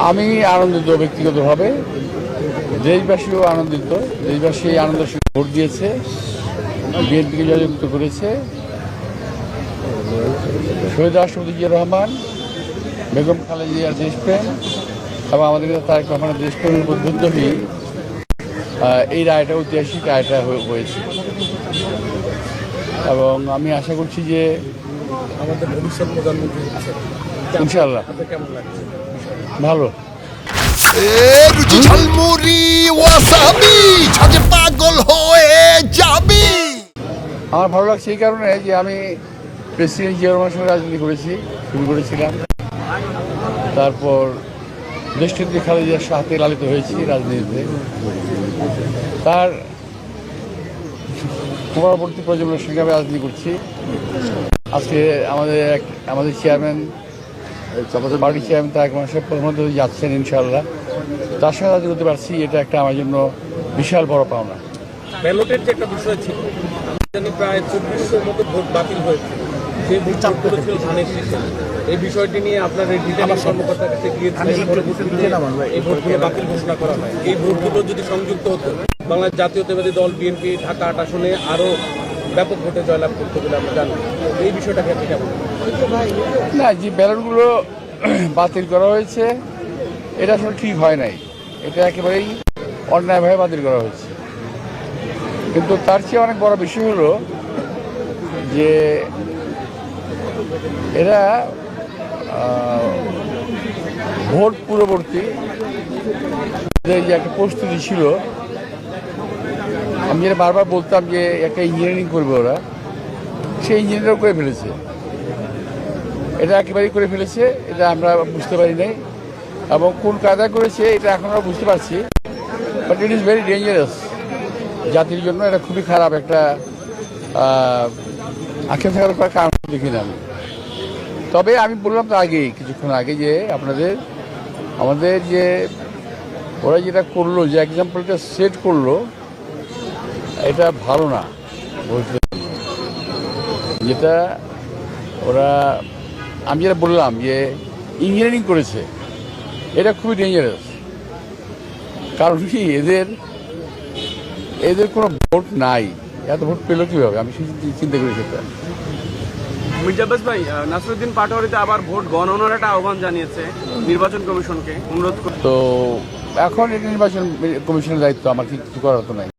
আমি আনন্দিত ব্যক্তিগতভাবে, দেশবাসীও আনন্দিত। দেশবাসী আনন্দের সঙ্গে ভোট দিয়েছে, বিএনপিকে জয়যুক্ত করেছে। শহীদ রাষ্ট্রপতি জিয়া রহমান, বেগম খালেদা জিয়ার দেশপ্রেম এবং আমাদের তারেক রহমানের দেশপ্রেমের উদ্বুদ্ধ হয়ে এই রায়টা, ঐতিহাসিক রায়টা হয়েছে। এবং আমি আশা করছি যে আমাদের ভবিষ্যৎ প্রধানমন্ত্রী ইনশাআল্লাহ ভালো। রুচি ঝালমুড়ি ওয়াসাবি ছাজে পাগল হয়ে যাবি। আমার ভালো লাগছে এই কারণে যে আমি প্রেসিডেন্ট জিয়া রহমানের সঙ্গে রাজনীতি করেছি, শুরু করেছিলাম। তারপর দেশনেত্রী খালেদা জিয়ার সাথে লালিত হয়েছি রাজনীতিতে। তার পরবর্তী প্রজন্মের সঙ্গে আমি রাজনীতি করছি। আজকে আমাদের chairman, party chairman Tarique Rahman Saheb প্রধানমন্ত্রী যাচ্ছেন ইনশাআল্লাহ। তার সঙ্গে রাজনীতি করতে পারছি, এটা একটা আমার জন্য বিশাল বড় পাওনা। ব্যালটের যে একটা বিষয় ছিল, প্রায় 2400-র মতো ভোট বাতিল হয়েছে, যে ভোট করেছিল ধানের শীষে। এই বিষয়টি নিয়ে আপনার রিটার্নিং কর্মকর্তার কাছে গিয়েছিলেন, পরবর্তীতে এই ভোটগুলো বাতিল ঘোষণা করা হয়। এই ভোটগুলো যদি সংযুক্ত হতো, বাংলাদেশ জাতীয়তাবাদী দল বিএনপি ঢাকা 8 আসনে আরও ব্যাপক ভোটে জয়লাভ করতে বলে আমরা জানি। এই বিষয়টাকে আপনি কেমন? না, যে ব্যালটগুলো বাতিল করা হয়েছে এটা আসলে ঠিক হয় নাই। এটা একেবারেই অন্যায়ভাবে বাতিল করা হয়েছে। কিন্তু তার চেয়ে অনেক বড় বিষয় হলো যে এরা ভোট পূর্ববর্তী যে একটা প্রস্তুতি ছিল, আমি যেটা বারবার বলতাম যে একটা ইঞ্জিনিয়ারিং করবে ওরা, সেই ইঞ্জিনিয়ারও করে ফেলেছে। এটা একেবারেই করে ফেলেছে, এটা আমরা বুঝতে পারি নাই। এবং কোন কায়দা করেছে এটা এখন আমরা বুঝতে পারছি, but it is very dangerous. জাতির জন্য এটা খুবই খারাপ একটা আক্ষেপ থাকার কারণ দেখি না আমি। তবে আমি বললাম তো আগেই, কিছুক্ষণ আগে, যে আমাদের যে ওরা যেটা করলো, যে এক্সাম্পলটা সেট করলো, এটা ভালো না। যেটা ওরা, আমি যেটা বললাম যে ইঞ্জিনিয়ারিং করেছে, এটা খুবই ডেঞ্জারাস। কারণ কি, এদের কোনো ভোট নাই। এত ভোট পেল কীভাবে, আমি চিন্তা করি সেটা। মির্জা আব্বাস ভাই, নাসিরউদ্দিন পাটোয়ারিতে আবার ভোট গণনার একটা আহ্বান জানিয়েছে নির্বাচন কমিশনকে, অনুরোধ করে। তো এখন এটা নির্বাচন কমিশনের দায়িত্ব, আমার কিছু করার তো নাই।